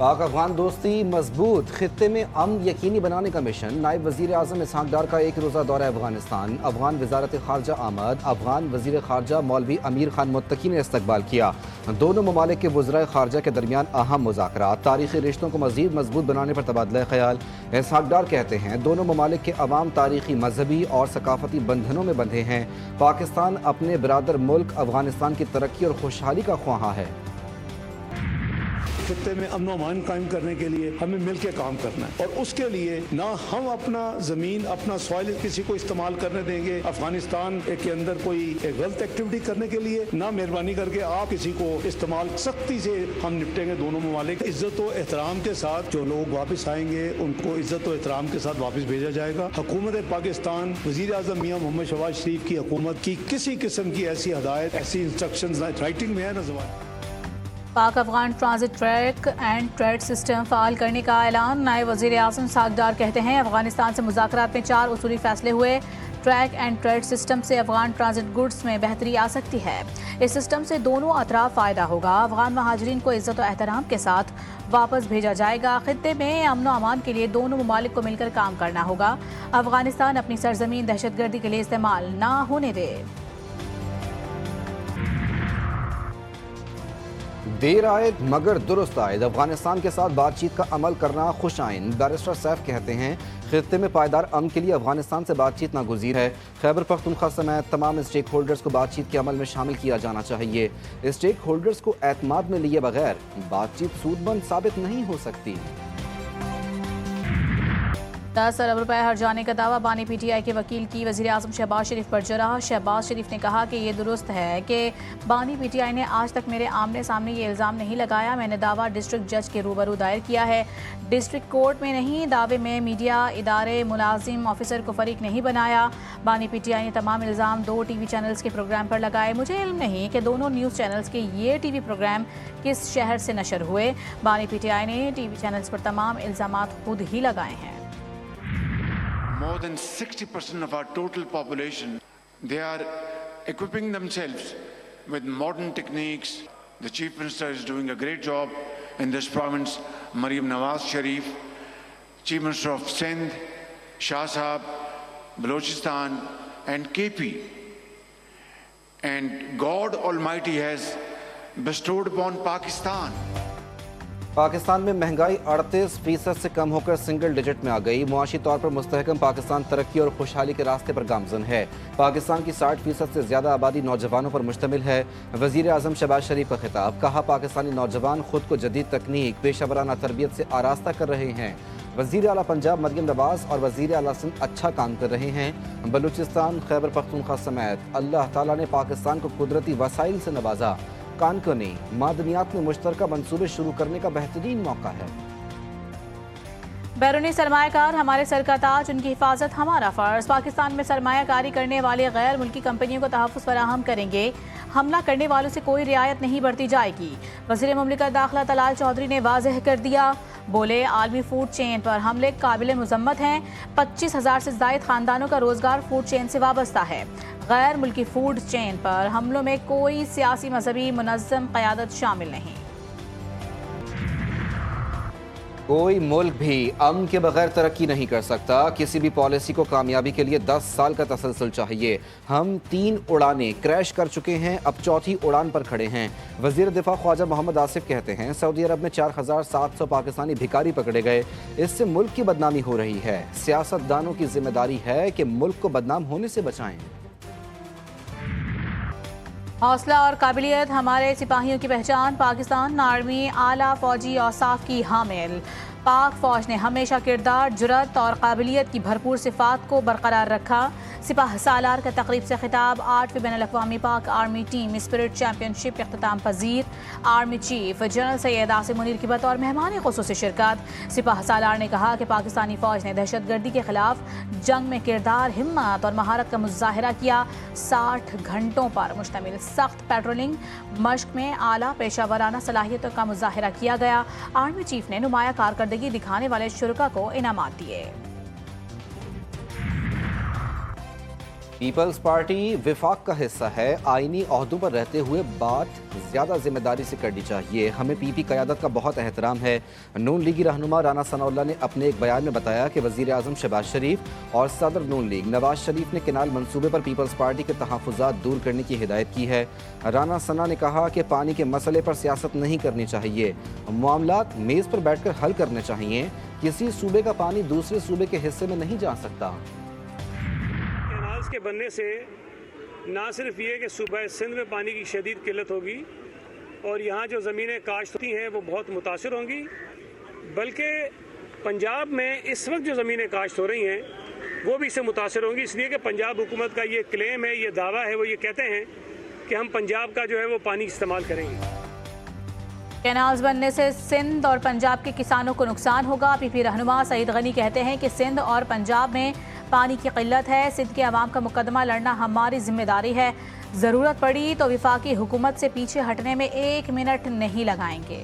पाक अफगान दोस्ती मजबूत, खित्ते में अमन यकीनी बनाने का मिशन। नायब वजीर आजम इसहाक डार का एक रोज़ा दौरा अफगानिस्तान। अफगान वजारत खारजा आमद, अफगान वजीर खारजा मौलवी अमीर खान मुत्तकी ने इस्तकबाल किया। दोनों ममालिक के वज़राए खारजा के दरमियान अहम मुज़ाकरात, तारीखी रिश्तों को मज़ीद मजबूत बनाने पर तबादला ख्याल। इसहाक डार कहते हैं दोनों ममालिक के अवाम तारीखी, मजहबी और सकाफती बंधनों में बंधे हैं। पाकिस्तान अपने बिरादर मुल्क अफगानिस्तान की तरक्की और खुशहाली का ख्वाहा है। खित्ते में अमन अमान कायम करने के लिए हमें मिलकर काम करना है और उसके लिए ना हम अपना ज़मीन, अपना सॉइल किसी को इस्तेमाल करने देंगे अफगानिस्तान के अंदर कोई गलत एक्टिविटी करने के लिए, ना मेहरबानी करके आप किसी को इस्तेमाल, सख्ती से हम निपटेंगे। दोनों ममालिक इज्जत और एहतराम के साथ जो लोग वापस आएंगे उनको इज्जत और एहतराम के साथ वापस भेजा जाएगा। हुकूमत पाकिस्तान, वज़ीर आज़म मियां मोहम्मद शहबाज शरीफ की हुकूमत की किसी किस्म की ऐसी हदायत, ऐसी इंस्ट्रक्शंस राइटिंग में है ना जबान। पाक Afghan transit track and trade system fall करने का ऐलान। नायब वज़ीर आज़म इसहाक डार कहते हैं अफगानिस्तान से मुज़ाकरात में 4 उसूली फैसले हुए। ट्रैक एंड ट्रेड सिस्टम से अफगान ट्रांजिट गुड्स में बेहतरी आ सकती है। इस सिस्टम से दोनों अतराफ फ़ायदा होगा। अफगान महाजरीन को इज़्ज़त और एहतराम के साथ वापस भेजा जाएगा। खित्ते में अमन व अमान के लिए दोनों ममालिक को मिलकर काम करना होगा। अफगानिस्तान अपनी सरजमीन दहशतगर्दी के लिए इस्तेमाल ना होने दे। देर आयद मगर दुरुस्त आयद, अफगानिस्तान के साथ बातचीत का अमल करना खुश आइन। बैरिस्टर सैफ कहते हैं खित्ते में पायदार अमन के लिए अफगानिस्तान से बातचीत नागुज़ीर है। खैबर पख्तूनख्वा समेत तमाम स्टेक होल्डर्स को बातचीत के अमल में शामिल किया जाना चाहिए। स्टेक होल्डर्स को एतमाद में लिए बगैर बातचीत सूदमंद साबित नहीं हो सकती। 10 अरब रुपए हर जाने का दावा। बानी पीटीआई के वकील की वज़ीर आज़म शहबाज शरीफ पर जरह। शहबाज शरीफ ने कहा कि ये दुरुस्त है कि बानी पीटीआई ने आज तक मेरे आमने सामने ये इल्ज़ाम नहीं लगाया। मैंने दावा डिस्ट्रिक्ट जज के रूबरू दायर किया है, डिस्ट्रिक्ट कोर्ट में नहीं। दावे में मीडिया इदारे, मुलाजिम, ऑफिसर को फरीक नहीं बनाया। बानी पीटीआई ने तमाम इल्ज़ाम 2 टीवी चैनल्स के प्रोग्राम पर लगाए। मुझे इल्म नहीं कि दोनों न्यूज़ चैनल्स के ये टीवी प्रोग्राम किस शहर से नशर हुए। बानी पीटीआई ने टीवी चैनल्स पर तमाम इल्ज़ामात खुद ही लगाए हैं। More than 60% of our total population, they are equipping themselves with modern techniques. The Chief Minister is doing a great job in this province. Maryam Nawaz Sharif, Chief Minister of Sindh, Shah Sahab, Balochistan and KP. And God Almighty has bestowed upon Pakistan. Pakistan में महंगाई 38% से कम होकर single digit में आ गई। मुआशी तौर पर मुस्तहकम पाकिस्तान तरक्की और खुशहाली के रास्ते पर गामजन है। पाकिस्तान की 60% से ज़्यादा आबादी नौजवानों पर मुश्तमिल है। वज़ीर आज़म शहबाज शरीफ का खिताब, कहा पाकिस्तानी नौजवान खुद को जदीद तकनीक, पेशा वराना तरबियत से आरास्ता कर रहे हैं। वज़ीर आला पंजाब मरियम नवाज़ और वज़ीर आला सिंध अच्छा काम कर रहे हैं। बलूचिस्तान, खैबर पख्तूनख्वा समेत अल्लाह ताला ने पाकिस्तान को कुदरती वसाइल से नवाजा। कानकनी मादनियात में मुश्तरका मंसूबे शुरू करने का बेहतरीन मौका है। बैरूनी सरमायाकार हमारे सर का ताज, उनकी हिफाजत हमारा फ़र्ज। पाकिस्तान में सरमायाकारी करने वाले गैर मुल्की कंपनियों को तहफ़्फ़ुज़ फराहम करेंगे। हमला करने वालों से कोई रियायत नहीं बरती जाएगी। वज़ीर मुमलिकत दाखिला तलाल चौधरी ने वाज़ेह कर दिया। बोले आलमी फूड चेन पर हमले काबिल मुज़म्मत हैं। 25,000 से ज़ायद ख़ानदानों का रोज़गार फूड चेन से वाबस्ता है। गैर मुल्की फूड चेन पर हमलों में कोई सियासी, मजहबी, मुनज़्ज़म क़यादत शामिल नहीं। कोई मुल्क भी अमन के बगैर तरक्की नहीं कर सकता। किसी भी पॉलिसी को कामयाबी के लिए 10 साल का तसलसल चाहिए। हम 3 उड़ानें क्रैश कर चुके हैं, अब 4थी उड़ान पर खड़े हैं। वज़ीर दिफा ख्वाजा मोहम्मद आसिफ कहते हैं सऊदी अरब में 4700 पाकिस्तानी भिखारी पकड़े गए। इससे मुल्क की बदनामी हो रही है। सियासतदानों की जिम्मेदारी है कि मुल्क को बदनाम होने से बचाएं। हौसला और काबिलियत हमारे सिपाहियों की पहचान। पाकिस्तान आर्मी आला फौजी औसाफ की हामिल। पाक फौज ने हमेशा किरदार, जुरत और काबिलियत की भरपूर सिफात को बरकरार रखा। सिपाह सालार का तकरीब से खिताब। 8वीं बैनुल-अक़वामी Pak army team spirit championship इख्तिताम पजीर। Army chief general Syed Asim Munir की बतौर मेहमान खुसूसी शिरकत। सिपाह सालार ने कहा कि पाकिस्तानी फ़ौज ने दहशतगर्दी के खिलाफ जंग में किरदार, हिम्मत और महारत का मुजाहरा किया। 60 घंटों पर मुश्तमिल सख्त पेट्रोलिंग मश्क में आला पेशा वराना सलाहियतों का मुजाहरा किया गया। आर्मी चीफ ने नुमाया कारकर्दगी दिखाने वाले शुरका को इनामात दिए। पीपल्स पार्टी विफाक का हिस्सा है। आईनी ओहदों पर रहते हुए बात ज़्यादा जिम्मेदारी से करनी चाहिए। हमें पीपी क़यादत का बहुत एहतराम है। नून लीगी रहनुमा राना सनाउल्लाह ने अपने एक बयान में बताया कि वज़ीर आज़म शहबाज शरीफ और सदर नून लीग नवाज शरीफ ने केनाल मंसूबे पर पीपल्स पार्टी के तहफ़्फ़ुज़ात दूर करने की हिदायत की है। राना सना ने कहा कि पानी के मसले पर सियासत नहीं करनी चाहिए, मामलात मेज़ पर बैठ कर हल करने चाहिए। किसी सूबे का पानी दूसरे सूबे के हिस्से में नहीं जा सकता। के बनने से ना सिर्फ ये कि सूबा सिंध में पानी की शदीद किल्लत होगी और यहाँ जो ज़मीनें काश्त होती हैं वो बहुत मुतासर होंगी, बल्कि पंजाब में इस वक्त जो ज़मीनें काश्त हो रही हैं वो भी इससे मुतासर होंगी। इसलिए कि पंजाब हुकूमत का ये क्लेम है, ये दावा है, वो ये कहते हैं कि हम पंजाब का जो है वो पानी इस्तेमाल करेंगे। कैनाल्स बनने से सिंध और पंजाब के किसानों को नुकसान होगा। पीपी रहनुमा सईद गनी कहते हैं कि सिंध और पंजाब में पानी की किल्लत है। सिंध के अवाम का मुकदमा लड़ना हमारी जिम्मेदारी है। ज़रूरत पड़ी तो विफाकी हुकूमत से पीछे हटने में 1 मिनट नहीं लगाएंगे।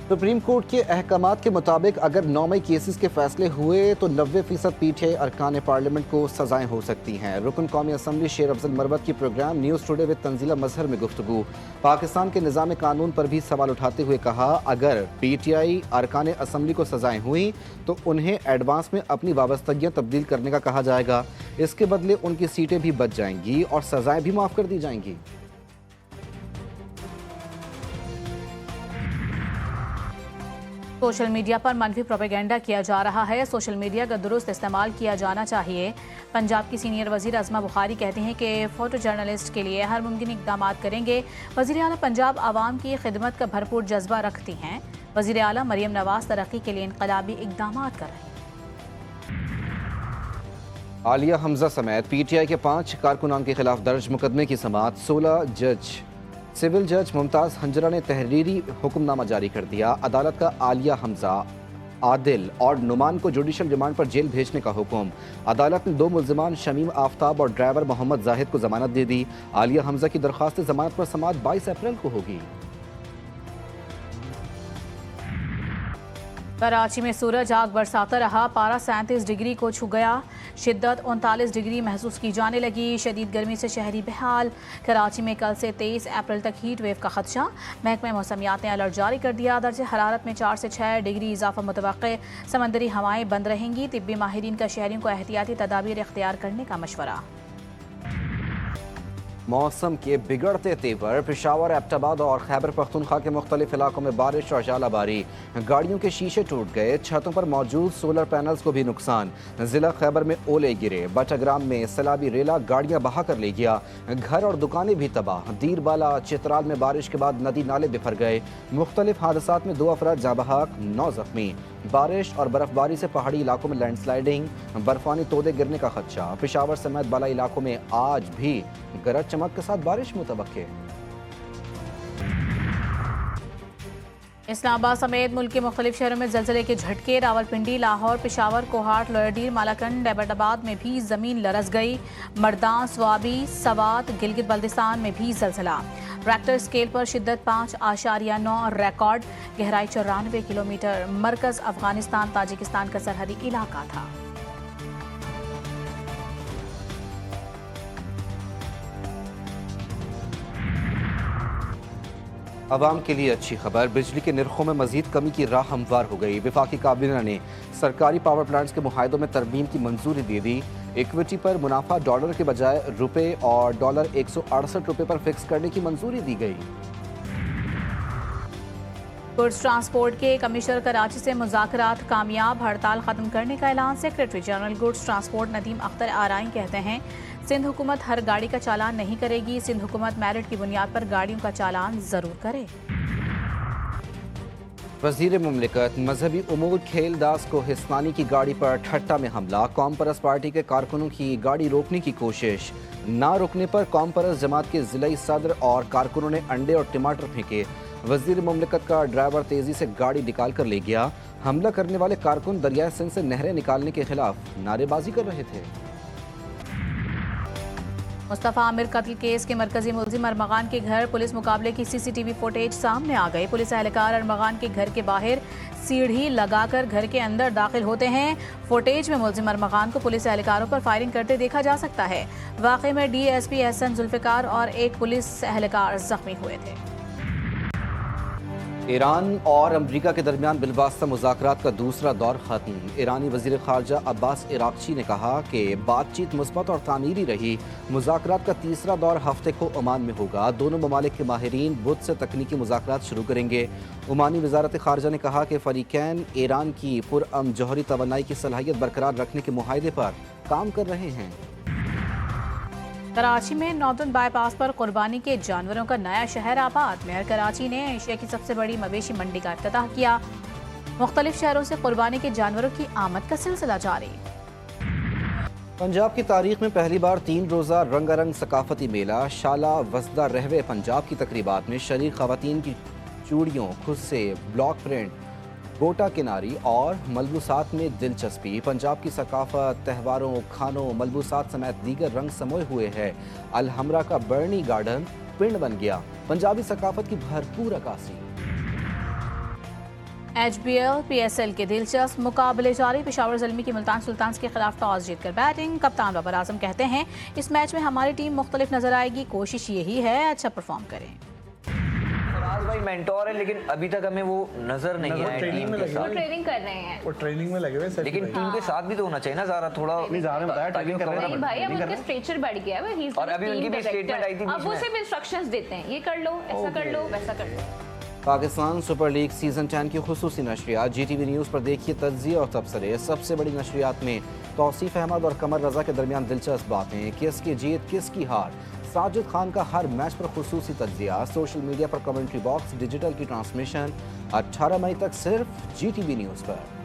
सुप्रीम कोर्ट के अहकामात के मुताबिक अगर 9 मई केसेस के फैसले हुए तो 90% पीटीआई अरकान पार्लियामेंट को सजाएं हो सकती हैं। रुकन कौमी असम्बली शेर अफजल मरवत की program news today with Tanzila Mazhar में गुफ्तगू पाकिस्तान के निज़ाम कानून पर भी सवाल उठाते हुए कहा, अगर पीटीआई अरकान असम्बली को सजाएं हुई तो उन्हें एडवांस में अपनी वाबस्तगियाँ तब्दील करने का कहा जाएगा। इसके बदले उनकी सीटें भी बच जाएंगी और सजाएं भी माफ़ कर दी जाएंगी। सोशल मीडिया पर मनफी प्रोपेगेंडा किया जा रहा है। सोशल मीडिया का दुरुस्त इस्तेमाल किया जाना चाहिए। पंजाब की सीनियर वज़ीर अज़मा बुखारी कहती हैं कि फ़ोटो जर्नलिस्ट के लिए हर मुमकिन इक़दाम करेंगे। वज़ीर आला पंजाब आवाम की खिदमत का भरपूर जज्बा रखती हैं। वज़ीर आला मरियम नवाज़ तरक्की के लिए इनकलाबी इक़दाम कर रही हैं। आलिया हमजा समेत पीटीआई के 5 कारकुनान के खिलाफ दर्ज मुकदमे की समाअत 16 जज सिविल जज मुमताज़ हंजरा ने तहरीरी हुक्मनामा जारी कर दिया। अदालत का आलिया हमजा, आदिल और नुमान को जुडिशल रिमांड पर जेल भेजने का हुक्म। अदालत ने 2 मुल्जिमान शमीम आफ्ताब और ड्राइवर मोहम्मद जाहिद को जमानत दे दी। आलिया हमजा की दरख्वास्त जमानत पर समाअत 22 अप्रैल को होगी। कराची में सूरज आग बरसाता रहा। पारा 37 डिग्री को छू गया। शिद्दत 39 डिग्री महसूस की जाने लगी। शदीद गर्मी से शहरी बेहाल। कराची में कल से 23 अप्रैल तक हीट वेव का खदशा। महकमा मौसमियात ने अलर्ट जारी कर दिया। दर्जे हरारत में 4 से 6 डिग्री इजाफा मुतवक्के। समंदरी हवाएं बंद रहेंगी। तिब्बी माहिरीन का शहरियों को एहतियाती तदाबीर इख्तियार करने का मशवरा। मौसम के बिगड़ते तेवर, पेशावर, एबटाबाद और खैबर पख्तूनख्वा के मुख्तलिफ इलाकों में बारिश और जालाबारी। गाड़ियों के शीशे टूट गए। छतों पर मौजूद सोलर पैनल्स को भी नुकसान। जिला खैबर में ओले गिरे। बटाग्राम में सैलाबी रेला गाड़ियां बहा कर ले गया। घर और दुकानें भी तबाह। दीरबाला चित्राल में बारिश के बाद नदी नाले बिफर गए। मुख्तलिफ हादसात में 2 अफराद जाँ बहक, 9 जख्मी। बारिश और बर्फबारी से पहाड़ी इलाकों में लैंडस्लाइडिंग, बर्फानी तोदे गिरने का खदशा। पेशावर समेत बाला इलाकों में आज भी गरज चमक के साथ बारिश मुतवक्के। इस्लामाबाद समेत मुल्क के मुख्तलिफ शहरों में ज़लज़ले के झटके। रावलपिंडी, लाहौर, पेशावर, कोहाट, लोहरडीर, मालाकंड, एबटाबाद में भी ज़मीन लरस गई। मर्दान, स्वाबी, सवात, गिलगित बल्दिस्तान में भी ज़लज़ला। रेक्टर स्केल पर शिद्दत 5.9 रिकॉर्ड। गहराई 94 किलोमीटर। मरकज़ अफगानिस्तान ताजिकिस्तान का सरहदी इलाका था। अवाम के लिए अच्छी खबर, बिजली के निर्खों में मजीद कमी की राह हमवार हो गई। विफाकी काबिना ने सरकारी पावर प्लांट्स के मुआहदों में तरमीम की मंजूरी दे दी। इक्विटी पर मुनाफा डॉलर के बजाय रुपए और डॉलर 168 रुपए पर फिक्स करने की मंजूरी दी गई। गुड्स ट्रांसपोर्ट के कमिश्नर कराची से मुज़ाकरात कामयाब। हड़ताल खत्म करने का ऐलान। Secretary general goods transport Nadeem Akhtar Arain कहते हैं, सिंध हुकूमत हर गाड़ी का चालान नहीं करेगी। सिंध हुकूमत मेरिट की बुनियाद पर गाड़ियों का चालान जरूर करे। वज़ीर मुमलिकत मजहबी उमूर खेल दास को हिस्सानी की गाड़ी पर ठट्टा में हमला। कौम परस्त पार्टी के कारकुनों की गाड़ी रोकने की कोशिश। ना रुकने पर कौम परस्त जमात के ज़िलाई सदर और कारकुनों ने अंडे और टमाटर फेंके। वज़ीर मुमलिकत का ड्राइवर तेज़ी से गाड़ी निकाल कर ले गया। हमला करने वाले कारकुन दरियाए सिंध से नहरें निकालने के खिलाफ नारेबाजी कर रहे थे। मुस्तफ़ा आमिर कत्ल केस के मरकजी मुलजिम अरमगान के घर पुलिस मुकाबले की CCTV फुटेज सामने आ गई। पुलिस एहलकार अरमगान के घर के बाहर सीढ़ी लगाकर घर के अंदर दाखिल होते हैं। फुटेज में मुलजिम अरमगान को पुलिस एहलकारों पर फायरिंग करते देखा जा सकता है। वाक़े में DSP एहसन जुल्फ़िकार और एक पुलिस एहलकार जख्मी हुए थे। ईरान और अमरीका के दरमियान बिलवास्ता मुज़ाकरात का दूसरा दौर खत्म। ईरानी वज़ीर ख़ारजा अब्बास इराक़ची ने कहा कि बातचीत मुस्बत और तामीरी रही। मुज़ाकरात का तीसरा दौर हफ्ते को ओमान में होगा। दोनों ममालिक के माहिरीन बुध से तकनीकी मुज़ाकरात शुरू करेंगे। ओमानी वज़ारत ख़ारजा ने कहा कि फ़रीक़ैन ईरान की पुरअमन जौहरी तवानाई की सलाहियत बरकरार रखने के मुआहदे पर काम कर रहे हैं। कराची में नॉर्दर्न बाईपास पर कुर्बानी के जानवरों का नया शहर आबाद। मेयर कराची ने एशिया की सबसे बड़ी मवेशी मंडी का इफ्तिताह किया। मुख्तलिफ शहरों से कुर्बानी के जानवरों की आमद का सिलसिला जारी। पंजाब की तारीख में पहली बार 3 रोज़ा रंगारंग सकाफती मेला शाला वसदा रहवे पंजाब की तकरीबात में शरीक ख़वातीन की चूड़ियों, खुस्से, ब्लॉक प्रिंट, गोटा किनारी और मलबूसात में दिलचस्पी। पंजाब की सकाफत, त्योहारों, खानों, मलबूसात समेत दीगर रंग समोए हुए है। अलहमरा का बर्नी गार्डन पिंड बन गया। पंजाबी सकाफत की भरपूर अक्कासी। HBL PSL के दिलचस्प मुकाबले जारी। पेशावर ज़ल्मी की मुल्तान सुल्तान्स के खिलाफ टॉस जीतकर बैटिंग। कप्तान बाबर आजम कहते हैं इस मैच में हमारी टीम मुख्तलिफ नजर आएगी। कोशिश यही है अच्छा परफॉर्म करें। भाई मेंटोर है लेकिन अभी तक हमें वो नजर नहीं आया। ट्रेनिंग में लगे वो ट्रेनिंग कर रहे हैं, वो ट्रेनिंग में लगे हुए, लेकिन टीम के साथ भी तो होना चाहिए ना। ज़रा थोड़ा नहीं बताया ट्रेनिंग कर रहे हैं भाई। अब उनका स्ट्रेचर बढ़ गया है और अभी उनकी भी स्टेटमेंट आई थी। अब वो सिर्फ इंस्ट्रक्शंस देते हैं, ये कर लो, ऐसा कर लो, वैसा कर लो। पाकिस्तान सुपर लीग सीजन 10 की खुसूसी नशरियात GTV न्यूज़ पर देखिए तज्ज़िये और तबसरे। सबसे बड़ी नशरियात में तौसीफ अहमद और कमर रजा के दरमियान दिलचस्प बातें। किसकी जीत किसकी हार, साजिद खान का हर मैच पर खुसूसी तज्ज़िया, सोशल मीडिया पर कमेंट्री बॉक्स, डिजिटल की ट्रांसमिशन 18 मई तक सिर्फ GTV न्यूज़ पर।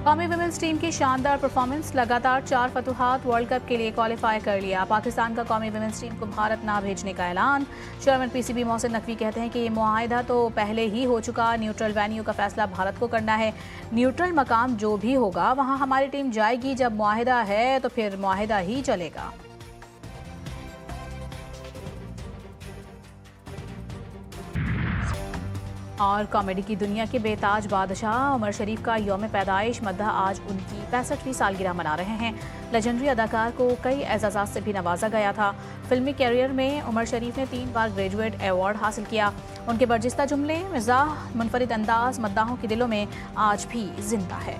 कौमी वुमेन्स टीम की शानदार परफॉर्मेंस। लगातार 4 फतुहात, वर्ल्ड कप के लिए क्वालिफाई कर लिया। पाकिस्तान का कौमी वुमेन्स टीम को भारत ना भेजने का ऐलान। चेयरमैन PCB मोहसिन नकवी कहते हैं कि ये मुआहिदा तो पहले ही हो चुका। न्यूट्रल वेन्यू का फैसला भारत को करना है। न्यूट्रल मकाम जो भी होगा वहाँ हमारी टीम जाएगी। जब मुआहिदा है तो फिर मुआहिदा ही चलेगा। और कॉमेडी की दुनिया के बेताज बादशाह उमर शरीफ का यौम पैदाइश मद्दा आज उनकी 65वीं सालगिरह मना रहे हैं। लेजेंडरी अदाकार को कई एजाज़ात से भी नवाजा गया था। फिल्मी कैरियर में उमर शरीफ ने 3 बार ग्रेजुएट अवार्ड हासिल किया। उनके बर्जिस्ता जुमले, मिजाह, मुनफरिद अंदाज मद्दाहों के दिलों में आज भी जिंदा है।